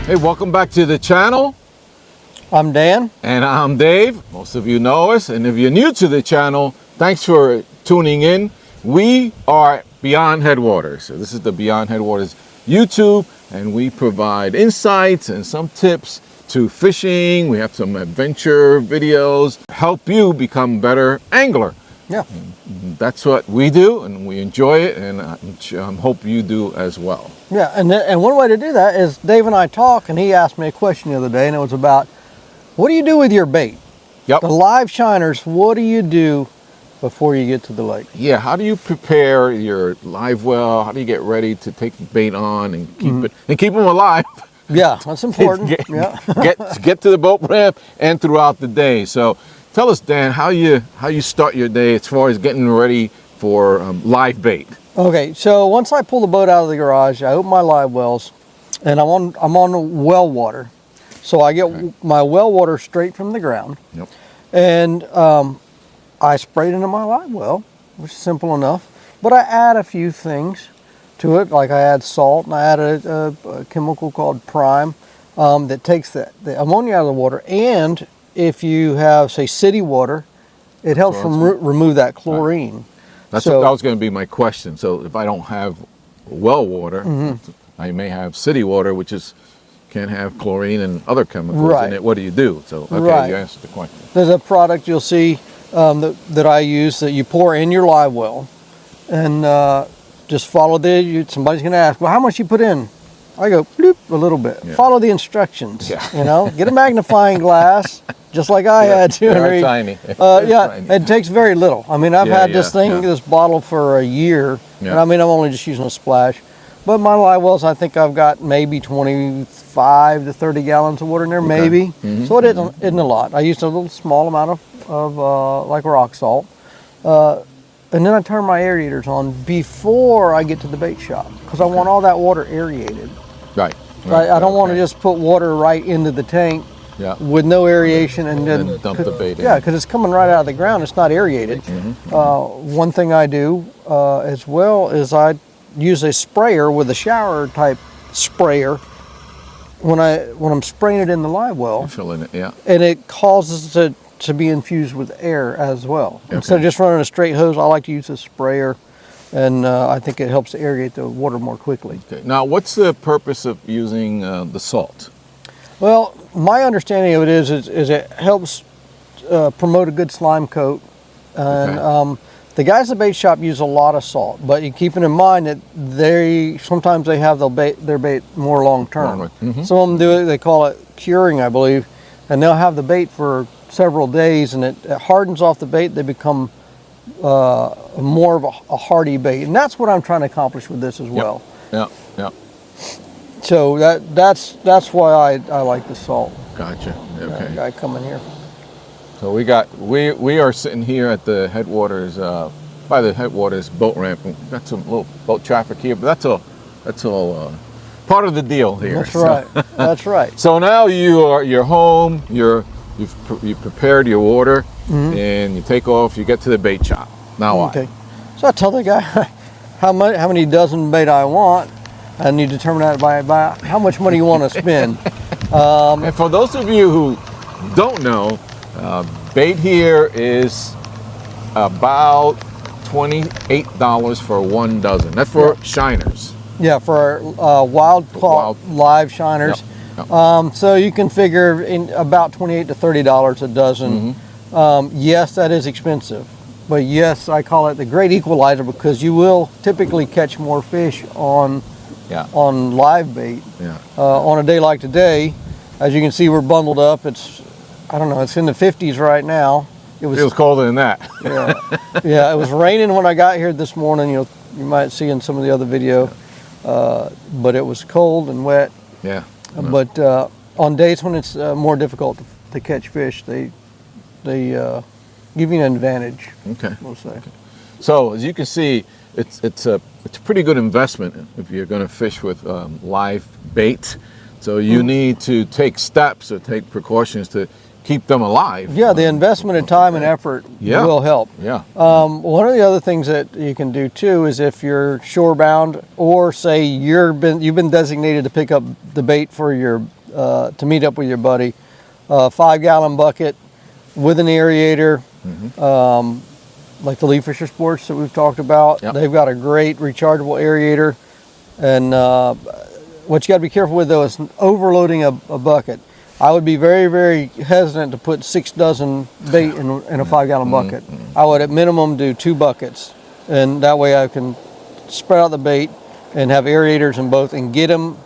Hey, welcome back to the channel. I'm Dan. And I'm Dave. Most of you know us. And if you're new to the channel, thanks for tuning in. We are Beyond Headwaters. So this is the Beyond Headwaters YouTube, and we provide insights and some tips to fishing. We have some adventure videos, help you become a better angler. Yeah. And that's what we do, and we enjoy it, and I hope you do as well. Yeah, and one way to do that is Dave and I talk, and he asked me a question the other day, and it was about, what do you do with your bait? Yep. The live shiners, what do you do before you get to the lake? Yeah, how do you prepare your live well? How do you get ready to take the bait on and keep them alive? Yeah, that's important. get to the boat ramp and throughout the day. So tell us, Dan, how you start your day as far as getting ready for live bait. Okay, so once I pull the boat out of the garage, I open my live wells, and I'm on well water. So I get my well water straight from the ground. Yep. And I spray it into my live well, which is simple enough. But I add a few things to it, like I add salt, and I add a chemical called Prime that takes the ammonia out of the water. And if you have, say, city water, it helps remove that chlorine. That was going to be my question. So if I don't have well water, I may have city water, which can have chlorine and other chemicals in it. What do you do? So, okay, you answered the question. There's a product you'll see that I use that you pour in your live well, and just follow somebody's going to ask, well, how much you put in? I go, bloop, a little bit. Yeah. Follow the instructions. Yeah. You know, get a magnifying glass, just like I had to. They're tiny. Tiny. It takes very little. I mean, I've had this bottle for a year, and I mean, I'm only just using a splash. But my live wells, I think I've got maybe 25 to 30 gallons of water in there, maybe. So it isn't a lot. I used a little small amount of like rock salt. And then I turn my aerators on before I get to the bait shop, because I want all that water aerated. Right. I don't want to just put water right into the tank with no aeration and then dump the bait in. Yeah, because it's coming right out of the ground. It's not aerated. One thing I do as well is I use a sprayer with a shower type sprayer when I'm spraying it in the live well. You're filling it, yeah. And it causes it to be infused with air as well. Okay. Instead of just running a straight hose, I like to use a sprayer, and I think it helps aerate the water more quickly. Okay. Now, what's the purpose of using the salt? Well, my understanding of it is it helps promote a good slime coat, and the guys at the bait shop use a lot of salt, but you keep in mind that sometimes they have their bait more long term. Some of them do it, they call it curing, I believe, and they'll have the bait for several days, and it hardens off the bait. They become more of a hardy bait, and that's what I'm trying to accomplish with this as well. Yeah. So that's why I like the salt. Gotcha. Okay. Guy coming here. So we are sitting here at the Headwaters, by the Headwaters boat ramp. We've got some little boat traffic here, but that's all part of the deal here. That's right. That's right. So now you're home. You've prepared your water, and you take off. You get to the bait shop. Now what? Okay. So I tell the guy how many dozen bait I want, and you determine that by how much money you want to spend. And for those of you who don't know, bait here is about $28 for 1 dozen. That's for shiners. Yeah, for wild caught live shiners. Yep. So you can figure in about $28 to $30 a dozen. Yes, that is expensive, but yes, I call it the great equalizer, because you will typically catch more fish on live bait. On a day like today, as you can see, we're bundled up. It's in the 50s right now. It feels colder than that. Yeah, it was raining when I got here this morning. You might see in some of the other video, but it was cold and wet. Yeah. But on days when it's more difficult to catch fish, they give you an advantage. Okay. We'll say. Okay. So as you can see, it's a pretty good investment if you're going to fish with live bait. So you need to take steps or take precautions to keep them alive. Yeah, the investment of time and effort will help. Yeah. One of the other things that you can do too is if you're shore bound, or say you've been designated to pick up the bait for your to meet up with your buddy, 5-gallon bucket with an aerator, like the Leaf Fisher Sports that we've talked about. Yep. They've got a great rechargeable aerator, and what you got to be careful with though is overloading a bucket. I would be very, very hesitant to put 6 dozen bait in a 5-gallon bucket. I would at minimum do 2 buckets, and that way I can spread out the bait and have aerators in both and get them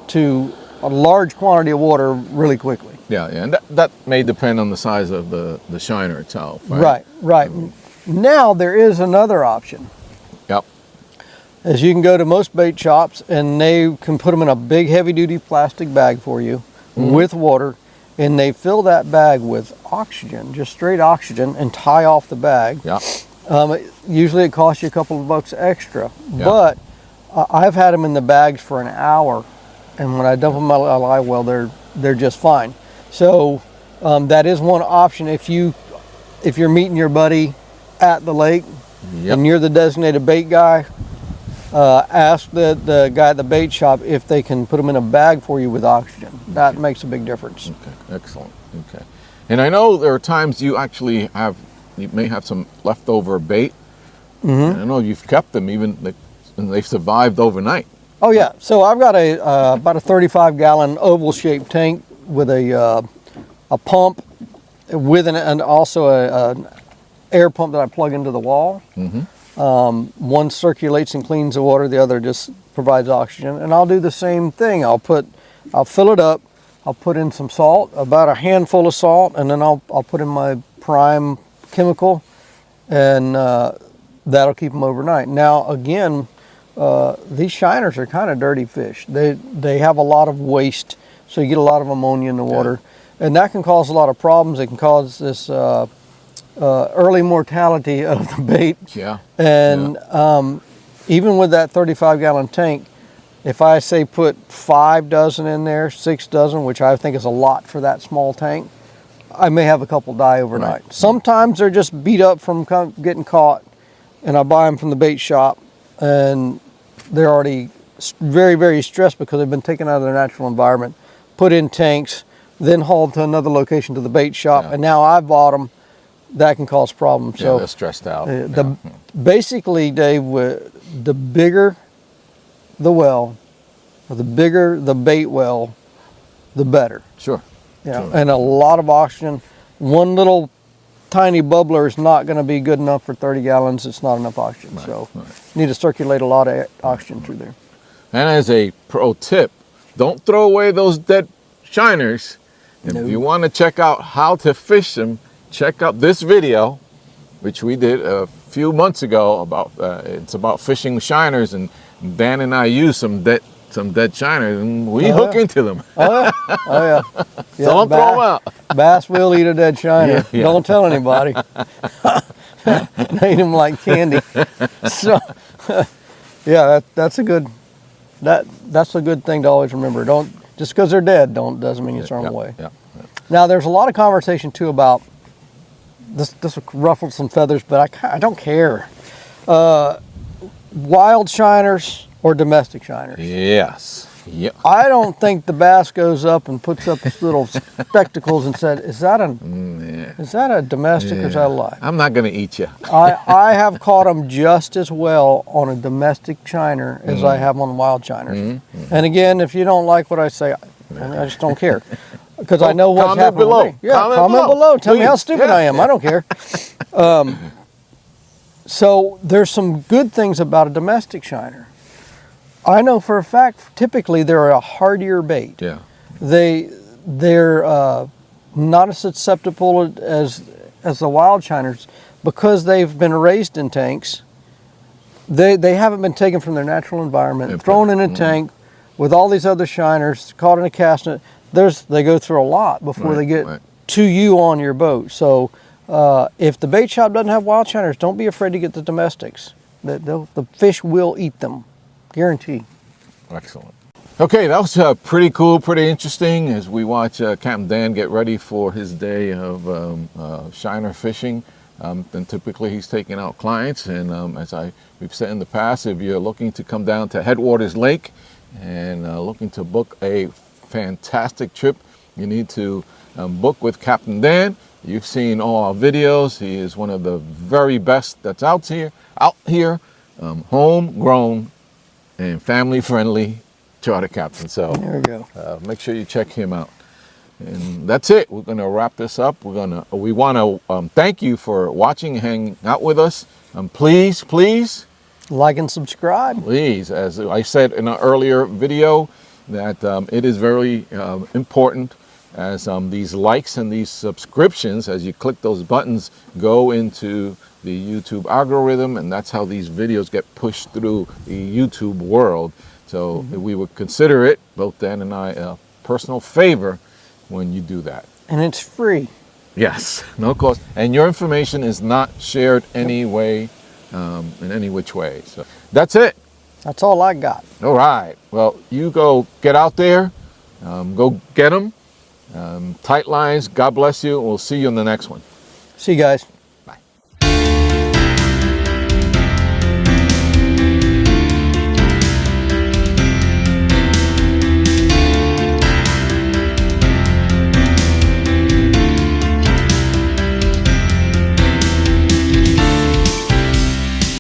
to a large quantity of water really quickly. Yeah, and that may depend on the size of the shiner itself. Right. Now there is another option. Yep. Is you can go to most bait shops and they can put them in a big heavy-duty plastic bag for you. With water, and they fill that bag with oxygen, just straight oxygen, and tie off the bag. Yeah. Usually it costs you a couple of bucks extra, Yeah. but I've had them in the bags for an hour, and when I dump them in my live well, they're just fine. So that is one option if you're meeting your buddy at the lake, and you're the designated bait guy. Ask the guy at the bait shop if they can put them in a bag for you with oxygen. That makes a big difference. Okay, excellent. Okay, and I know there are times you may have some leftover bait. And I know you've kept them and they've survived overnight. Oh yeah, so I've got about a 35-gallon oval-shaped tank with a pump and also an air pump that I plug into the wall. One circulates and cleans the water, the other just provides oxygen. And I'll do the same thing. I'll fill it up, I'll put in some salt, about a handful of salt, and then I'll put in my prime chemical, and that'll keep them overnight. Now again, these shiners are kind of dirty fish. They have a lot of waste, so you get a lot of ammonia in the water, and that can cause a lot of problems. It can cause this early mortality of the bait. Yeah. And even with that 35-gallon tank, if I say put 5 dozen in there, 6 dozen, which I think is a lot for that small tank, I may have a couple die overnight. Right. Sometimes they're just beat up from getting caught, and I buy them from the bait shop, and they're already very, very stressed because they've been taken out of their natural environment, put in tanks, then hauled to another location to the bait shop, and now I've bought them. That can cause problems. Yeah, so they're stressed out. Basically, Dave, the bigger the well, or the bigger the bait well, the better. Sure. Yeah, and a lot of oxygen. One little tiny bubbler is not going to be good enough for 30 gallons. It's not enough oxygen. So you need to circulate a lot of oxygen through there. And as a pro tip, don't throw away those dead shiners. And if you want to check out how to fish them, check out this video, which we did a few months ago it's about fishing shiners, and Dan and I used some dead shiners, and we hook into them. Oh yeah. So don't throw them out. Bass will eat a dead shiner. Yeah. Don't tell anybody. They eat them like candy. So yeah, that's a good thing to always remember. Don't just because they're dead doesn't mean you throw them away. Yeah. Now there's a lot of conversation too about this will ruffle some feathers, but I don't care. Wild shiners or domestic shiners? Yes. Yeah. I don't think the bass goes up and puts up his little spectacles and said, "Is that a domestic or is that a live?" I'm not going to eat you. I have caught them just as well on a domestic shiner as I have on wild shiners. And again, if you don't like what I say, I just don't care. Because I know what's happening below. with me. Yeah, comment below. Tell me how stupid I am. I don't care. So there's some good things about a domestic shiner. I know for a fact, typically they're a hardier bait. Yeah. They're not as susceptible as the wild shiners because they've been raised in tanks. They haven't been taken from their natural environment, thrown in a tank with all these other shiners, caught in a cast net. They go through a lot before they get to you on your boat. So if the bait shop doesn't have wild shiners, don't be afraid to get the domestics. The fish will eat them, guarantee. Excellent. Okay, that was pretty cool, pretty interesting as we watch Captain Dan get ready for his day of shiner fishing. And typically he's taking out clients, and we've said in the past, if you're looking to come down to Headwaters Lake and looking to book a fantastic trip, you need to book with Captain Dan. You've seen all our videos. He is one of the very best that's out here, homegrown and family friendly charter captain. So There we go. make sure you check him out. And that's it. We're going to wrap this up. We want to thank you for watching, hanging out with us. Please, Like and subscribe. as I said in an earlier video, that it is very important as these likes and these subscriptions, as you click those buttons, go into the YouTube algorithm, and that's how these videos get pushed through the YouTube world. So we would consider it, both Dan and I, a personal favor when you do that. And it's free. Yes, no cost. And your information is not shared any way, in any which way. So that's it. That's all I got. All right. Well, you go get out there, go get them. Tight lines. God bless you. We'll see you in the next one. See you guys.